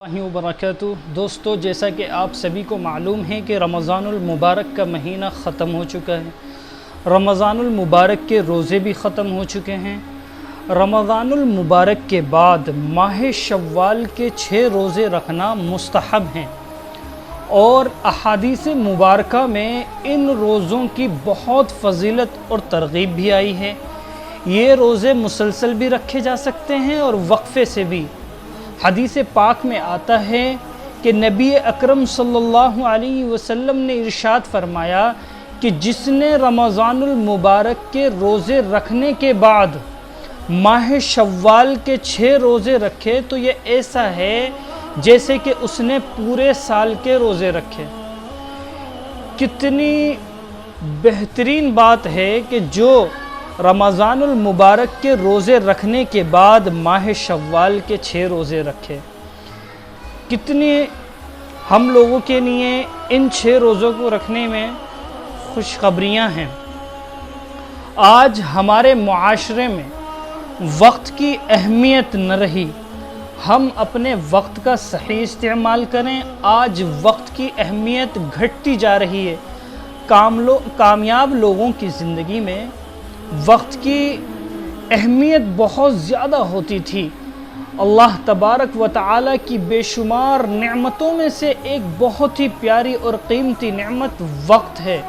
اللہ وبرکاتہ۔ دوستو، جیسا کہ آپ سبھی کو معلوم ہے کہ رمضان المبارک کا مہینہ ختم ہو چکا ہے۔ رمضان المبارک کے روزے بھی ختم ہو چکے ہیں۔ رمضان المبارک کے بعد ماہ شوال کے 6 روزے رکھنا مستحب ہیں، اور احادیث مبارکہ میں ان روزوں کی بہت فضیلت اور ترغیب بھی آئی ہے۔ یہ روزے مسلسل بھی رکھے جا سکتے ہیں اور وقفے سے بھی۔ حدیث پاک میں آتا ہے کہ نبی اکرم صلی اللہ علیہ وسلم نے ارشاد فرمایا کہ جس نے رمضان المبارک کے روزے رکھنے کے بعد ماہ شوال کے 6 روزے رکھے تو یہ ایسا ہے جیسے کہ اس نے پورے سال کے روزے رکھے۔ کتنی بہترین بات ہے کہ جو رمضان المبارک کے روزے رکھنے کے بعد ماہ شوال کے 6 روزے رکھے۔ کتنی ہم لوگوں کے لیے ان 6 روزوں کو رکھنے میں خوشخبریاں ہیں۔ آج ہمارے معاشرے میں وقت کی اہمیت نہ رہی، ہم اپنے وقت کا صحیح استعمال کریں۔ آج وقت کی اہمیت گھٹتی جا رہی ہے۔ کامیاب لوگوں کی زندگی میں وقت کی اہمیت بہت زیادہ ہوتی تھی۔ اللہ تبارک و تعالی کی بے شمار نعمتوں میں سے ایک بہت ہی پیاری اور قیمتی نعمت وقت ہے۔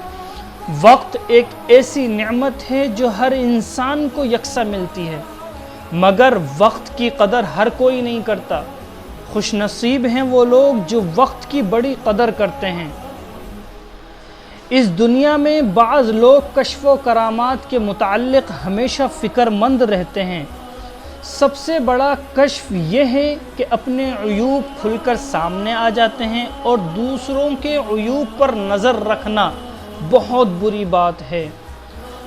وقت ایک ایسی نعمت ہے جو ہر انسان کو یکساں ملتی ہے، مگر وقت کی قدر ہر کوئی نہیں کرتا۔ خوش نصیب ہیں وہ لوگ جو وقت کی بڑی قدر کرتے ہیں۔ اس دنیا میں بعض لوگ کشف و کرامات کے متعلق ہمیشہ فکر مند رہتے ہیں۔ سب سے بڑا کشف یہ ہے کہ اپنے عیوب کھل کر سامنے آ جاتے ہیں، اور دوسروں کے عیوب پر نظر رکھنا بہت بری بات ہے۔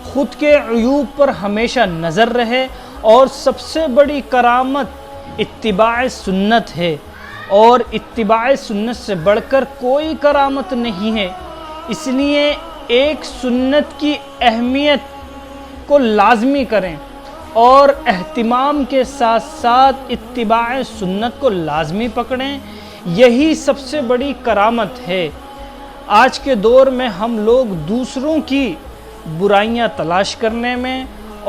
خود کے عیوب پر ہمیشہ نظر رہے، اور سب سے بڑی کرامت اتباع سنت ہے، اور اتباع سنت سے بڑھ کر کوئی کرامت نہیں ہے۔ اس لیے ایک سنت کی اہمیت کو لازمی کریں، اور اہتمام کے ساتھ ساتھ اتباع سنت کو لازمی پکڑیں۔ یہی سب سے بڑی کرامت ہے۔ آج کے دور میں ہم لوگ دوسروں کی برائیاں تلاش کرنے میں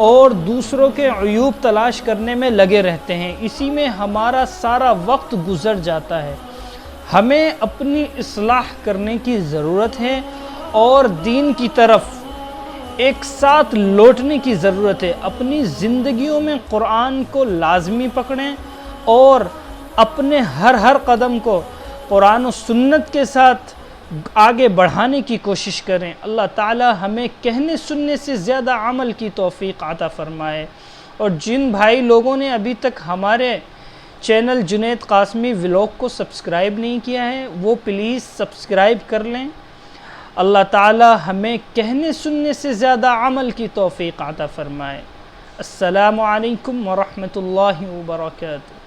اور دوسروں کے عیوب تلاش کرنے میں لگے رہتے ہیں، اسی میں ہمارا سارا وقت گزر جاتا ہے۔ ہمیں اپنی اصلاح کرنے کی ضرورت ہے، اور دین کی طرف ایک ساتھ لوٹنے کی ضرورت ہے۔ اپنی زندگیوں میں قرآن کو لازمی پکڑیں، اور اپنے ہر قدم کو قرآن و سنت کے ساتھ آگے بڑھانے کی کوشش کریں۔ اللہ تعالی ہمیں کہنے سننے سے زیادہ عمل کی توفیق عطا فرمائے۔ اور جن بھائی لوگوں نے ابھی تک ہمارے چینل جنید قاسمی ولاگ کو سبسکرائب نہیں کیا ہے، وہ پلیز سبسکرائب کر لیں۔ اللہ تعالی ہمیں کہنے سننے سے زیادہ عمل کی توفیق عطا فرمائے۔ السلام علیکم ورحمۃ اللہ وبرکاتہ۔